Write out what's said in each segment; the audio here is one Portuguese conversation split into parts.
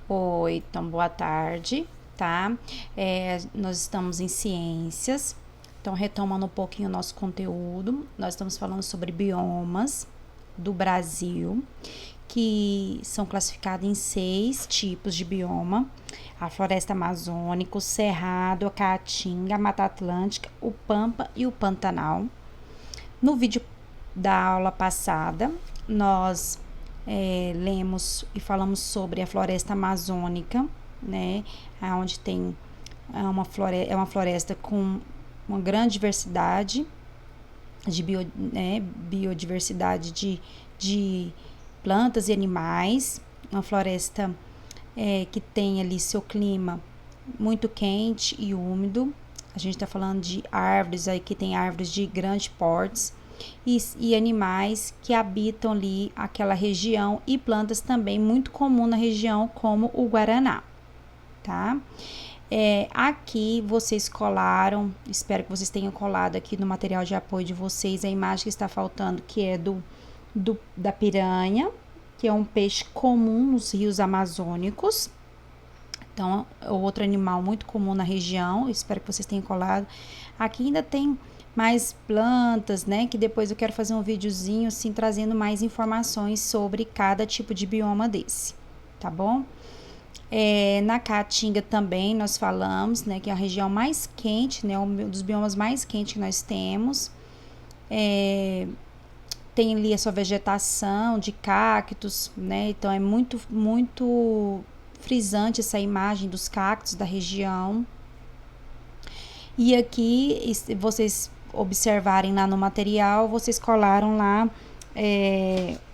Oi, então boa tarde, tá? Nós estamos em ciências, então retomando um pouquinho o nosso conteúdo, nós estamos falando sobre biomas do Brasil, que são classificados em 6 tipos de bioma: a floresta amazônica, o cerrado, a caatinga, a mata atlântica, o pampa e o pantanal. No vídeo da aula passada, nós lemos e falamos sobre a floresta amazônica, né? Onde tem uma floresta com uma grande diversidade de biodiversidade de plantas e animais, uma floresta que tem ali seu clima muito quente e úmido. A gente está falando de árvores aí que tem árvores de grande porte e animais que habitam ali aquela região e plantas também muito comum na região, como o guaraná, tá? Aqui vocês colaram, espero que vocês tenham colado aqui no material de apoio de vocês a imagem que está faltando, que é da piranha, que é um peixe comum nos rios amazônicos. Então, é outro animal muito comum na região, espero que vocês tenham colado. Aqui ainda tem mais plantas, né, que depois eu quero fazer um videozinho assim, trazendo mais informações sobre cada tipo de bioma desse, tá bom? Na Caatinga também nós falamos, né, que é a região mais quente, né, um dos biomas mais quentes que nós temos. Tem ali a sua vegetação de cactos, né, então é muito frisante essa imagem dos cactos da região. E aqui, vocês observarem lá no material, vocês colaram lá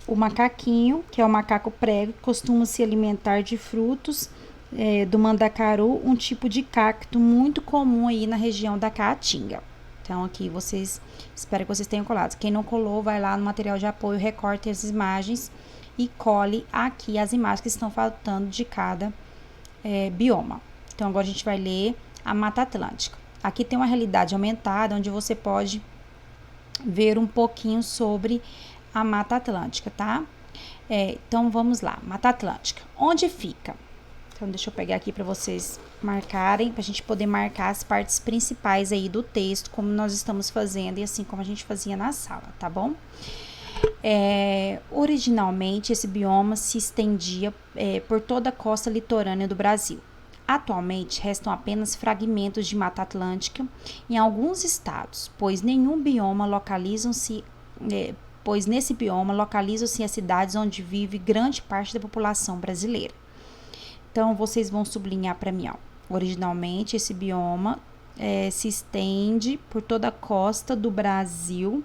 o macaquinho, que é o macaco prego, que costuma se alimentar de frutos do mandacaru, um tipo de cacto muito comum aí na região da Caatinga. Então, aqui espero que vocês tenham colado. Quem não colou, vai lá no material de apoio, recorte as imagens e cole aqui as imagens que estão faltando de cada bioma. Então, agora a gente vai ler a Mata Atlântica. Aqui tem uma realidade aumentada, onde você pode ver um pouquinho sobre a Mata Atlântica, tá? Então, vamos lá. Mata Atlântica. Onde fica? Então, deixa eu pegar aqui para vocês marcarem, para a gente poder marcar as partes principais aí do texto, como nós estamos fazendo e assim como a gente fazia na sala, tá bom? Originalmente, esse bioma se estendia por toda a costa litorânea do Brasil. Atualmente, restam apenas fragmentos de Mata Atlântica em alguns estados, pois nesse bioma localizam-se as cidades onde vive grande parte da população brasileira. Então, vocês vão sublinhar para mim, ó. Originalmente, esse bioma se estende por toda a costa do Brasil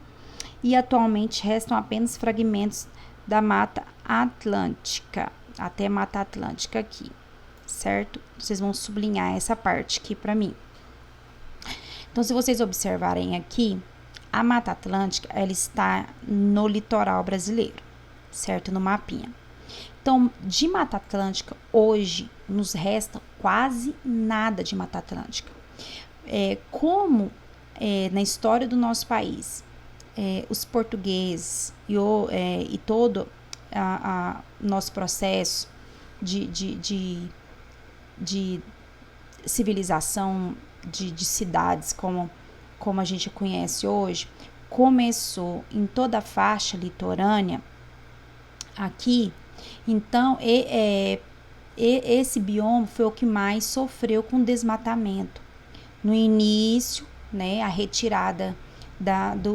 e atualmente restam apenas fragmentos da Mata Atlântica, até Mata Atlântica aqui, certo? Vocês vão sublinhar essa parte aqui para mim. Então, se vocês observarem aqui, a Mata Atlântica, ela está no litoral brasileiro, certo? No mapinha. Então, de Mata Atlântica, hoje, nos resta quase nada de Mata Atlântica. Como na história do nosso país, os portugueses e todo nosso processo de civilização, de cidades como a gente conhece hoje, começou em toda a faixa litorânea aqui. Então, esse bioma foi o que mais sofreu com desmatamento. No início, né, a retirada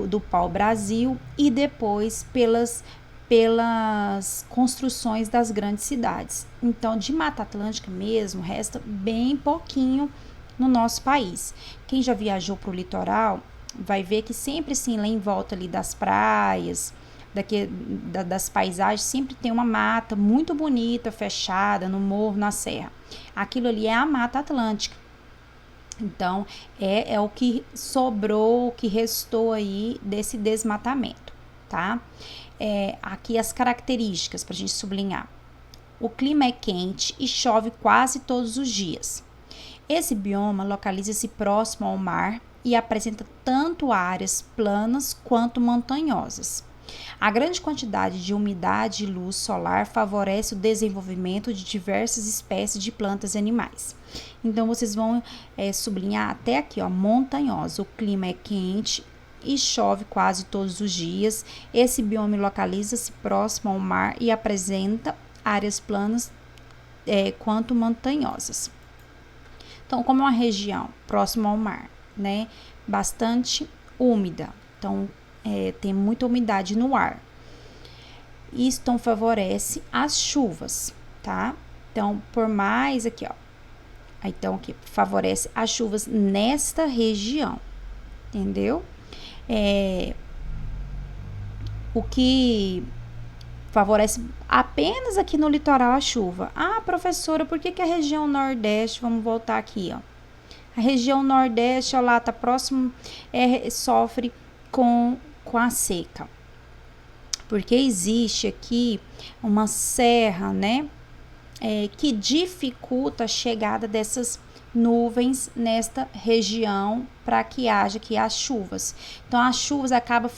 do pau-brasil e depois pelas construções das grandes cidades. Então, de Mata Atlântica mesmo, resta bem pouquinho no nosso país. Quem já viajou para o litoral vai ver que sempre assim, lá em volta ali das praias, das paisagens, sempre tem uma mata muito bonita, fechada, no morro, na serra. Aquilo ali é a Mata Atlântica. Então, é o que sobrou, o que restou aí desse desmatamento, tá? Aqui as características para a gente sublinhar. O clima é quente e chove quase todos os dias. Esse bioma localiza-se próximo ao mar e apresenta tanto áreas planas quanto montanhosas. A grande quantidade de umidade e luz solar favorece o desenvolvimento de diversas espécies de plantas e animais. Então, vocês vão sublinhar até aqui, ó, montanhosa. O clima é quente e chove quase todos os dias. Esse bioma localiza-se próximo ao mar e apresenta áreas planas quanto montanhosas. Então, como é uma região próxima ao mar, né, bastante úmida, então tem muita umidade no ar. Isso então favorece as chuvas, tá? Então, por mais aqui, ó, então aqui favorece as chuvas nesta região, entendeu? O que favorece apenas aqui no litoral a chuva. Ah, professora, por que a região nordeste, vamos voltar aqui, ó. A região nordeste, ó lá, tá próximo, sofre com a seca. Porque existe aqui uma serra, né, que dificulta a chegada dessas nuvens nesta região para que haja aqui as chuvas. Então, as chuvas acabam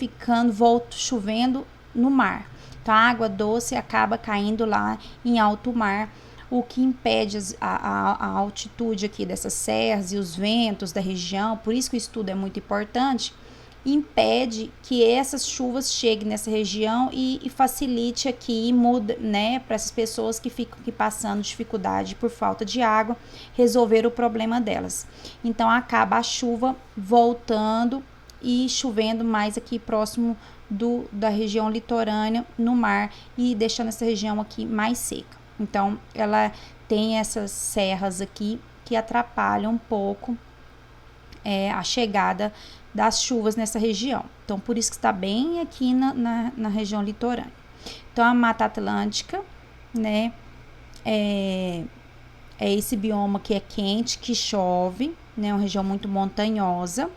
chovendo no mar. Então, a água doce acaba caindo lá em alto mar, o que impede a altitude aqui dessas serras e os ventos da região. Por isso que o estudo é muito importante, impede que essas chuvas cheguem nessa região e facilite aqui, muda, né, para essas pessoas que ficam aqui passando dificuldade por falta de água, resolver o problema delas. Então, acaba a chuva voltando e chovendo mais aqui próximo da região litorânea no mar e deixando essa região aqui mais seca. Então, ela tem essas serras aqui que atrapalham um pouco a chegada das chuvas nessa região. Então, por isso que está bem aqui na região litorânea. Então, a Mata Atlântica, né, é esse bioma que é quente, que chove, né, uma região muito montanhosa.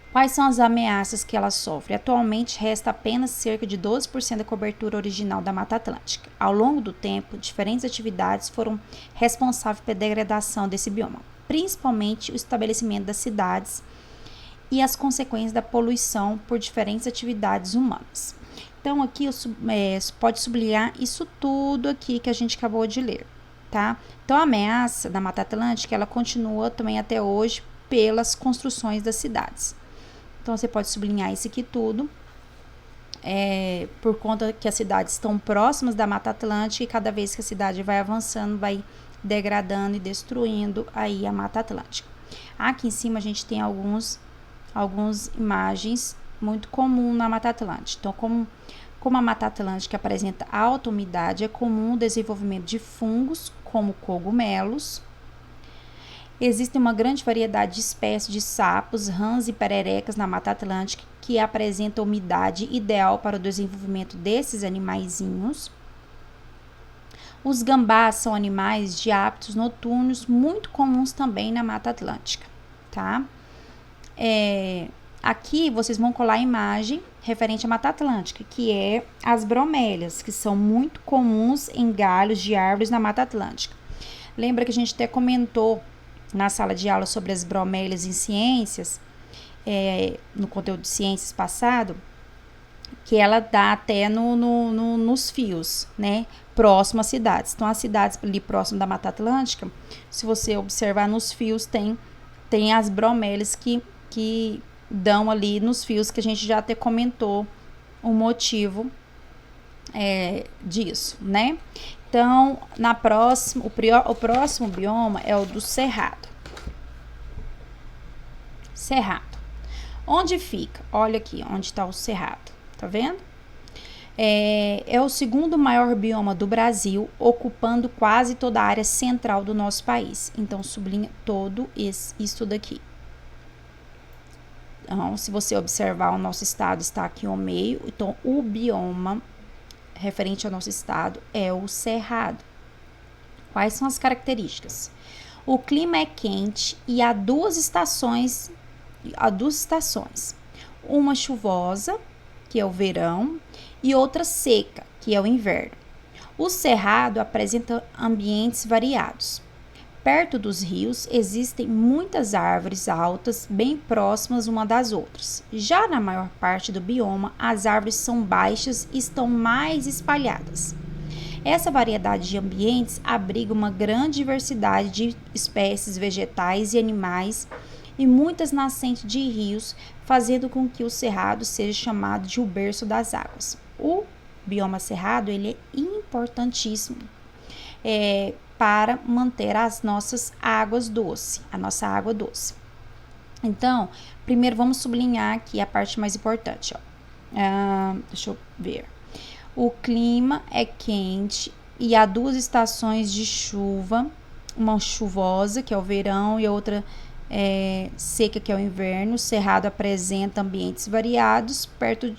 Quais são as ameaças que ela sofre? Atualmente, resta apenas cerca de 12% da cobertura original da Mata Atlântica. Ao longo do tempo, diferentes atividades foram responsáveis pela degradação desse bioma, principalmente o estabelecimento das cidades e as consequências da poluição por diferentes atividades humanas. Então, aqui pode sublinhar isso tudo aqui que a gente acabou de ler, tá? Então, a ameaça da Mata Atlântica, ela continua também até hoje pelas construções das cidades. Então, você pode sublinhar isso aqui tudo, por conta que as cidades estão próximas da Mata Atlântica e cada vez que a cidade vai avançando, vai degradando e destruindo aí a Mata Atlântica. Aqui em cima a gente tem algumas imagens muito comuns na Mata Atlântica. Então, como a Mata Atlântica apresenta alta umidade, é comum o desenvolvimento de fungos, como cogumelos. Existe uma grande variedade de espécies de sapos, rãs e pererecas na Mata Atlântica que apresentam umidade ideal para o desenvolvimento desses animaizinhos. Os gambás são animais de hábitos noturnos muito comuns também na Mata Atlântica, tá? Aqui vocês vão colar a imagem referente à Mata Atlântica, que é as bromélias, que são muito comuns em galhos de árvores na Mata Atlântica. Lembra que a gente até comentou na sala de aula sobre as bromélias em ciências, no conteúdo de ciências passado, que ela dá até nos fios, né, próximo às cidades. Então, as cidades ali próximo da Mata Atlântica, se você observar nos fios, tem as bromélias que dão ali nos fios, que a gente já até comentou o motivo disso, né? Então, o próximo bioma é o do Cerrado. Cerrado. Onde fica? Olha aqui, onde está o Cerrado. Tá vendo? É o segundo maior bioma do Brasil, ocupando quase toda a área central do nosso país. Então, sublinha todo isso daqui. Então, se você observar, o nosso estado está aqui ao meio. Então, o bioma referente ao nosso estado é o Cerrado. Quais são as características? O clima é quente e há duas estações, uma chuvosa, que é o verão, e outra seca, que é o inverno. O Cerrado apresenta ambientes variados. perto dos rios existem muitas árvores altas bem próximas uma das outras. Já na maior parte do bioma, as árvores são baixas e estão mais espalhadas. Essa variedade de ambientes abriga uma grande diversidade de espécies vegetais e animais e muitas nascentes de rios, fazendo com que o cerrado seja chamado de o berço das águas. O bioma cerrado ele é importantíssimo para manter as nossas águas doces, a nossa água doce. Então, primeiro vamos sublinhar aqui a parte mais importante. Deixa eu ver. O clima é quente e há 2 estações de chuva, uma chuvosa, que é o verão, e outra seca, que é o inverno. O cerrado apresenta ambientes variados. Perto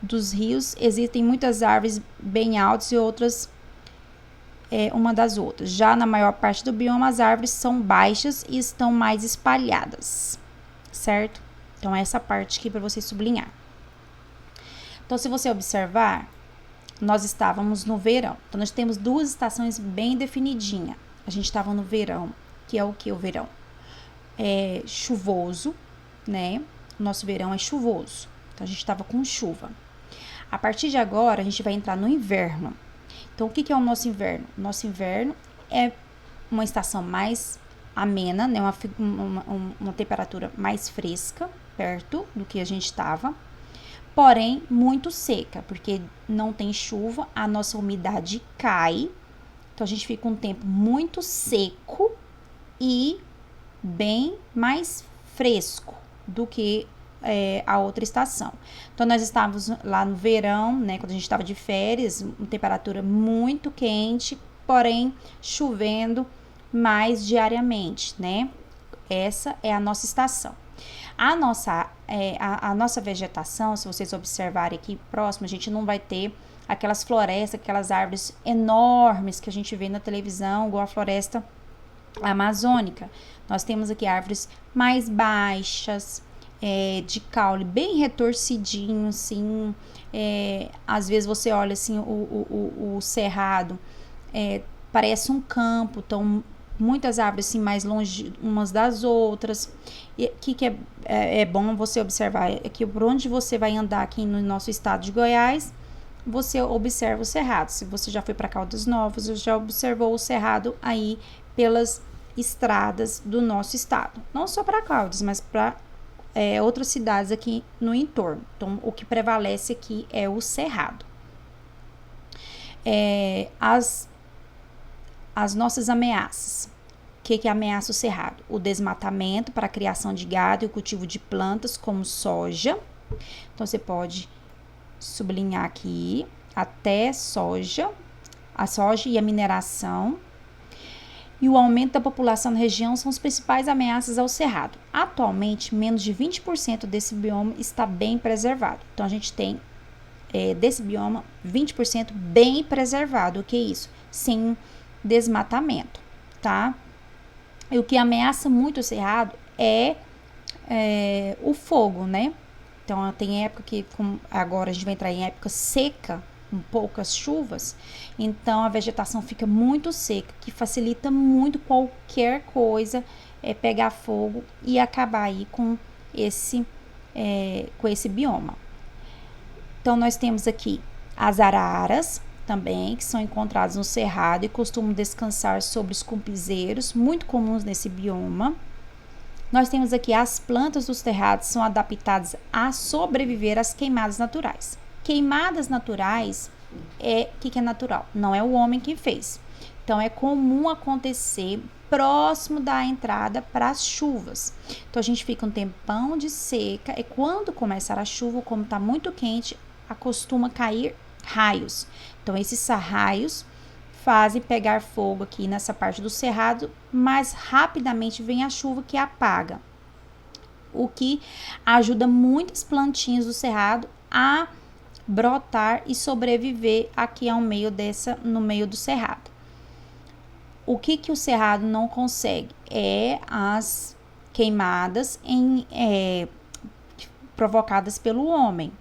dos rios existem muitas árvores bem altas e outras uma das outras. Já na maior parte do bioma, as árvores são baixas e estão mais espalhadas, certo? Então, essa parte aqui para você sublinhar. Então, se você observar, nós estávamos no verão. Então, nós temos 2 estações bem definidinhas. A gente estava no verão, que é o que? O verão é chuvoso, né? O nosso verão é chuvoso. Então, a gente estava com chuva. A partir de agora, a gente vai entrar no inverno. Então, o que é o nosso inverno? Nosso inverno é uma estação mais amena, né? Uma temperatura mais fresca, perto do que a gente estava, porém muito seca, porque não tem chuva, a nossa umidade cai, então a gente fica um tempo muito seco e bem mais fresco do que a outra estação. Então, nós estávamos lá no verão, né, quando a gente estava de férias, uma temperatura muito quente, porém chovendo mais diariamente, né? Essa é a nossa estação. A nossa vegetação, se vocês observarem aqui próximo, a gente não vai ter aquelas florestas, aquelas árvores enormes que a gente vê na televisão, igual a floresta amazônica. Nós temos aqui árvores mais baixas, de caule bem retorcidinho, assim. Às vezes você olha assim o cerrado, parece um campo, então muitas árvores assim mais longe umas das outras. E o que é bom você observar é que por onde você vai andar aqui no nosso estado de Goiás, você observa o cerrado. Se você já foi para Caldas Novas, você já observou o cerrado aí pelas estradas do nosso estado, não só para Caldas, mas para outras cidades aqui no entorno. Então, o que prevalece aqui é o cerrado. As nossas ameaças. O que ameaça o cerrado? O desmatamento para a criação de gado e o cultivo de plantas como soja. Então, você pode sublinhar aqui até soja, a soja e a mineração. E o aumento da população na região são as principais ameaças ao cerrado. Atualmente, menos de 20% desse bioma está bem preservado. Então, a gente tem desse bioma 20% bem preservado. O que é isso? Sem desmatamento, tá? E o que ameaça muito o cerrado é o fogo, né? Então, tem época que, agora a gente vai entrar em época seca, com poucas chuvas, então a vegetação fica muito seca, que facilita muito qualquer coisa pegar fogo e acabar aí com esse bioma. Então, nós temos aqui as araras também, que são encontradas no cerrado e costumam descansar sobre os cupizeiros, muito comuns nesse bioma. Nós temos aqui as plantas dos cerrados são adaptadas a sobreviver às queimadas naturais. Queimadas naturais o que é natural? Não é o homem que fez. Então, é comum acontecer próximo da entrada para as chuvas. Então, a gente fica um tempão de seca e quando começar a chuva, como está muito quente, acostuma cair raios. Então, esses raios fazem pegar fogo aqui nessa parte do cerrado, mas rapidamente vem a chuva que apaga. O que ajuda muitas plantinhas do cerrado a brotar e sobreviver aqui no meio do cerrado. O que o cerrado não consegue é as queimadas provocadas pelo homem.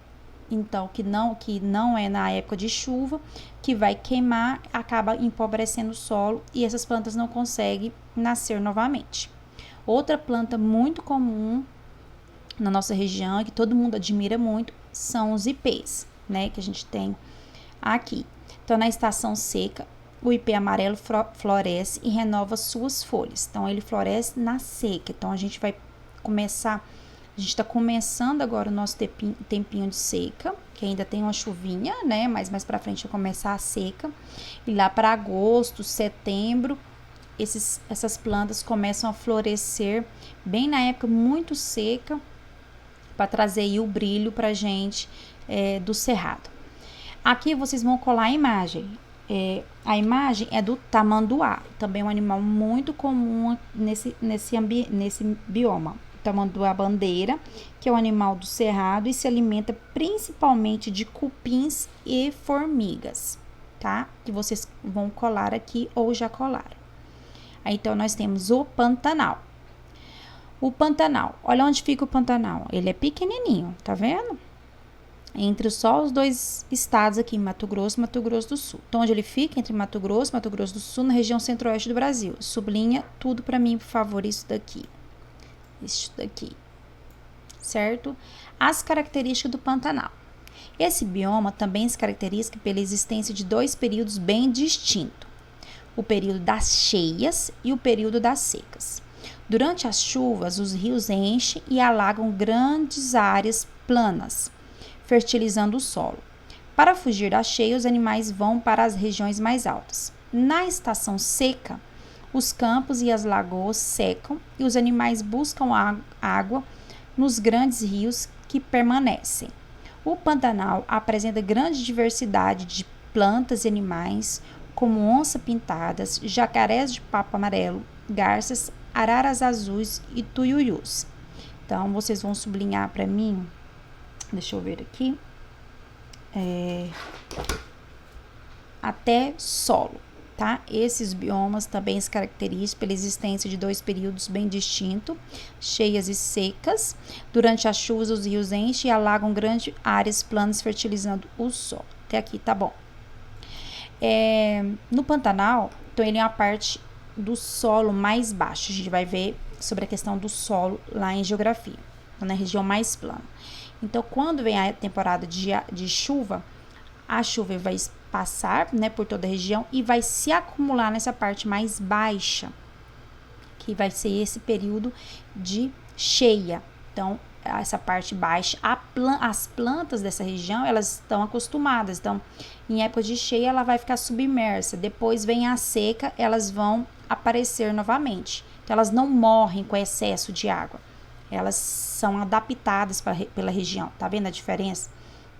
então que não é na época de chuva, que vai queimar, acaba empobrecendo o solo e essas plantas não conseguem nascer novamente. Outra planta muito comum na nossa região e que todo mundo admira muito são os ipês, né, que a gente tem aqui. Então, na estação seca, o ipê amarelo floresce e renova suas folhas. Então, ele floresce na seca. Então, a gente está começando agora o nosso tempinho de seca, que ainda tem uma chuvinha, né? Mas mais para frente vai começar a seca. E lá para agosto, setembro, essas plantas começam a florescer bem na época muito seca, para trazer aí o brilho pra gente do cerrado. Aqui vocês vão colar a imagem. A imagem é do tamanduá, também um animal muito comum nesse bioma. Tamanduá bandeira, que é um animal do cerrado e se alimenta principalmente de cupins e formigas, tá? Que vocês vão colar aqui ou já colaram. Aí, então, nós temos o Pantanal. O Pantanal, olha onde fica o Pantanal. Ele é pequenininho, tá vendo? Entre só os dois estados aqui, Mato Grosso e Mato Grosso do Sul. Então, onde ele fica? Entre Mato Grosso e Mato Grosso do Sul, na região centro-oeste do Brasil. Sublinha tudo para mim, por favor, isso daqui. Certo? As características do Pantanal. Esse bioma também se caracteriza pela existência de dois períodos bem distintos. O período das cheias e o período das secas. Durante as chuvas, os rios enchem e alagam grandes áreas planas, fertilizando o solo. Para fugir da cheia, os animais vão para as regiões mais altas. Na estação seca, os campos e as lagoas secam e os animais buscam água nos grandes rios que permanecem. O Pantanal apresenta grande diversidade de plantas e animais, como onça-pintadas, jacarés de papo amarelo, garças, araras azuis e tuiuius. Então, vocês vão sublinhar para mim, deixa eu ver aqui, até solo, tá? Esses biomas também se caracterizam pela existência de dois períodos bem distintos, cheias e secas. Durante as chuvas, os rios enchem e alagam grandes áreas planas, fertilizando o solo. Até aqui, tá bom. No Pantanal, então ele é uma parte do solo mais baixo. A gente vai ver sobre a questão do solo lá em geografia, na região mais plana. Então, quando vem a temporada de chuva, a chuva vai passar, né, por toda a região e vai se acumular nessa parte mais baixa, que vai ser esse período de cheia. Então, essa parte baixa, as plantas dessa região, elas estão acostumadas. Então, em época de cheia, ela vai ficar submersa. Depois vem a seca, elas vão aparecer novamente. Então, elas não morrem com excesso de água. Elas são adaptadas pela região. Tá vendo a diferença?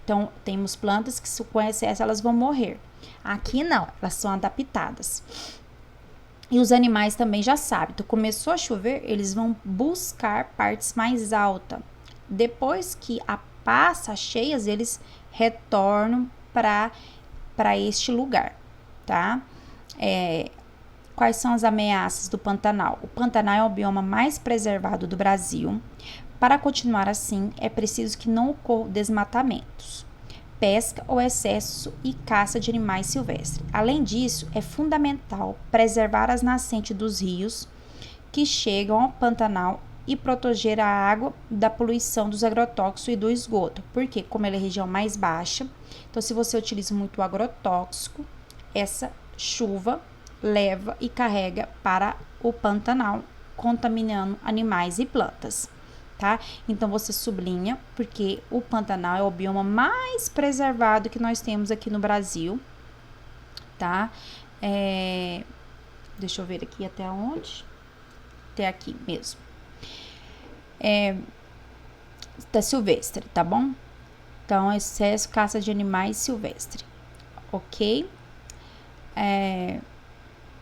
Então, temos plantas que com excesso elas vão morrer. Aqui não, elas são adaptadas. E os animais também já sabem. Então, começou a chover, eles vão buscar partes mais altas. Depois que passa as cheias, eles retornam para este lugar, tá? Quais são as ameaças do Pantanal? O Pantanal é o bioma mais preservado do Brasil. Para continuar assim, é preciso que não ocorra desmatamentos, pesca ou excesso e caça de animais silvestres. Além disso, é fundamental preservar as nascentes dos rios que chegam ao Pantanal e proteger a água da poluição dos agrotóxicos e do esgoto. Porque, como ela é a região mais baixa, então se você utiliza muito agrotóxico, essa chuva leva e carrega para o Pantanal, contaminando animais e plantas. Tá? Então, você sublinha, porque o Pantanal é o bioma mais preservado que nós temos aqui no Brasil, tá? Deixa eu ver aqui até onde. Até aqui mesmo. Tá silvestre, tá bom? Então, excesso caça de animais silvestre, ok?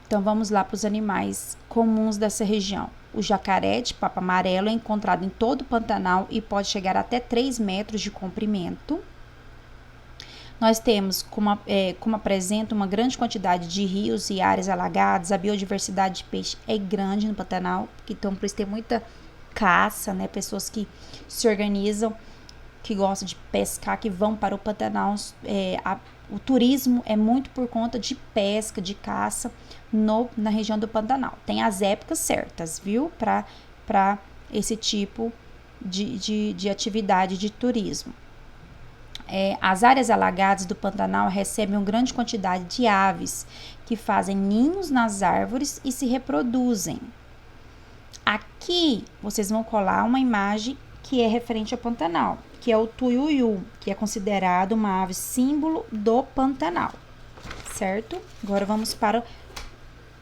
Então, vamos lá para os animais comuns dessa região. O jacaré de papo amarelo é encontrado em todo o Pantanal e pode chegar até 3 metros de comprimento. Nós temos, como apresenta uma grande quantidade de rios e áreas alagadas, a biodiversidade de peixe é grande no Pantanal, então por isso tem muita caça, né? Pessoas que se organizam que gostam de pescar, que vão para o Pantanal. O turismo é muito por conta de pesca, de caça na região do Pantanal. Tem as épocas certas, viu? Para esse tipo de atividade de turismo. As áreas alagadas do Pantanal recebem uma grande quantidade de aves que fazem ninhos nas árvores e se reproduzem. Aqui vocês vão colar uma imagem que é referente ao Pantanal, que é o tuiuiu, que é considerado uma ave símbolo do Pantanal, certo? Agora vamos para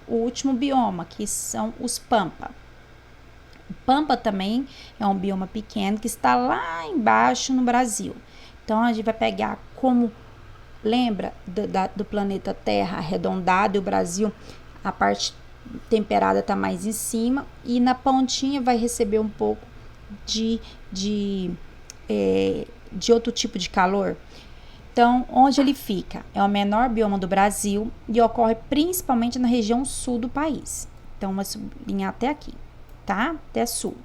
o último bioma, que são os pampa. O pampa também é um bioma pequeno que está lá embaixo no Brasil. Então, a gente vai pegar como, lembra do planeta Terra arredondado, e o Brasil, a parte temperada está mais em cima, e na pontinha vai receber um pouco de outro tipo de calor. Então, onde ele fica? É o menor bioma do Brasil e ocorre principalmente na região sul do país. Então, vamos sublinhar até aqui, tá? Até sul.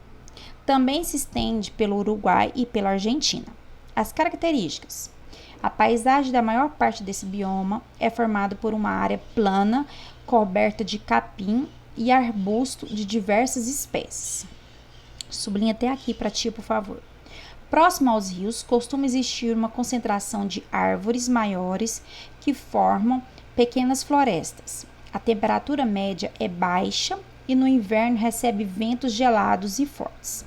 Também se estende pelo Uruguai e pela Argentina. As características. A paisagem da maior parte desse bioma é formada por uma área plana, coberta de capim e arbusto de diversas espécies. Sublinha até aqui para ti, por favor. Próximo aos rios, costuma existir uma concentração de árvores maiores que formam pequenas florestas. A temperatura média é baixa e no inverno recebe ventos gelados e fortes.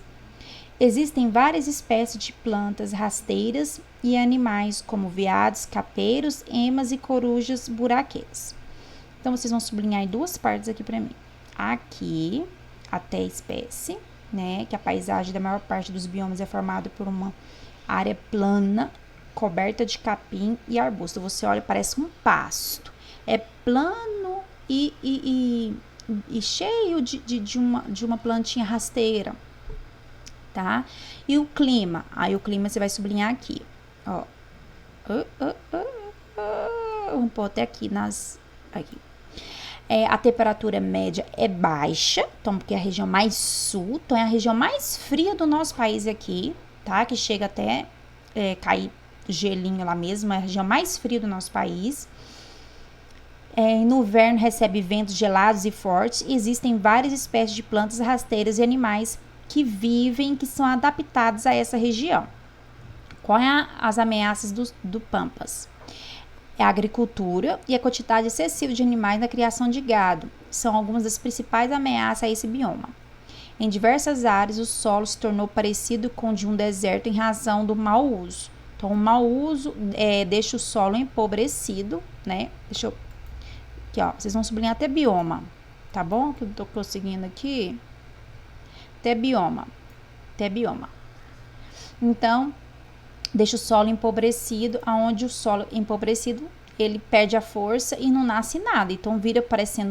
Existem várias espécies de plantas rasteiras e animais, como veados, capeiros, emas e corujas buraqueiras. Então, vocês vão sublinhar em duas partes aqui para mim. Aqui, até espécie, né? Que a paisagem da maior parte dos biomas é formada por uma área plana, coberta de capim e arbusto. Você olha, parece um pasto. É plano e cheio de uma plantinha rasteira, tá? E o clima? Aí o clima você vai sublinhar aqui, ó. Vamos pôr até aqui aqui. A temperatura média é baixa, então, porque é a região mais sul, então é a região mais fria do nosso país aqui, tá? Que chega até cair gelinho lá mesmo, é a região mais fria do nosso país. No inverno recebe ventos gelados e fortes, e existem várias espécies de plantas rasteiras e animais que vivem, que são adaptados a essa região. Quais as ameaças do Pampas? É a agricultura e a quantidade excessiva de animais na criação de gado. São algumas das principais ameaças a esse bioma. Em diversas áreas, o solo se tornou parecido com o de um deserto em razão do mau uso. Então, o mau uso deixa o solo empobrecido, né? Aqui, ó, vocês vão sublinhar até bioma, tá bom? Que eu tô prosseguindo aqui. Até bioma. Então, deixa o solo empobrecido, aonde o solo empobrecido, ele perde a força e não nasce nada. Então,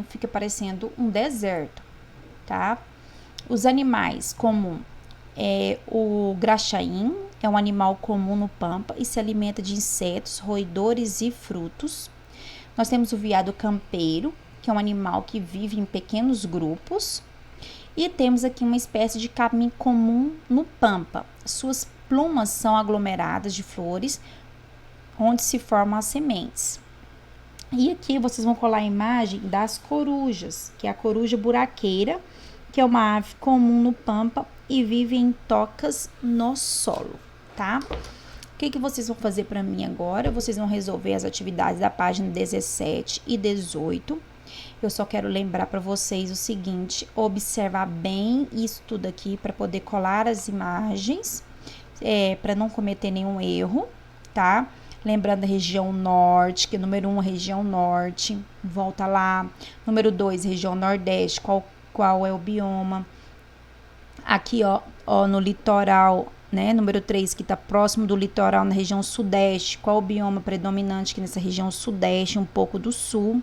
fica parecendo um deserto, tá? Os animais comum o graxaim, é um animal comum no Pampa e se alimenta de insetos, roedores e frutos. Nós temos o veado campeiro, que é um animal que vive em pequenos grupos. E temos aqui uma espécie de capim comum no Pampa. Suas plumas são aglomeradas de flores, onde se formam as sementes. E aqui vocês vão colar a imagem das corujas, que é a coruja buraqueira, que é uma ave comum no Pampa e vive em tocas no solo, tá? O que vocês vão fazer para mim agora? Vocês vão resolver as atividades da página 17 e 18. Eu só quero lembrar para vocês o seguinte: observar bem isso tudo aqui para poder colar as imagens, para não cometer nenhum erro, tá? Lembrando a região norte, que número 1, região norte, volta lá. Número 2, região nordeste, qual é o bioma. Aqui, ó, no litoral, né? Número 3, que está próximo do litoral, na região sudeste, qual o bioma predominante aqui nessa região sudeste, um pouco do sul.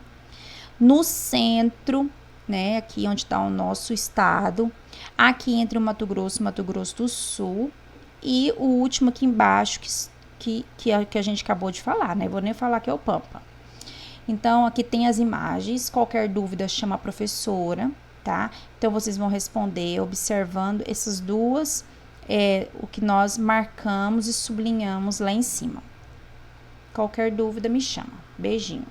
No centro, né, aqui onde está o nosso estado, aqui entre o Mato Grosso e Mato Grosso do Sul, e o último aqui embaixo, que a gente acabou de falar, né, vou nem falar que é o Pampa. Então, aqui tem as imagens, qualquer dúvida chama a professora, tá? Então, vocês vão responder observando essas duas é o que nós marcamos e sublinhamos lá em cima. Qualquer dúvida me chama. Beijinho.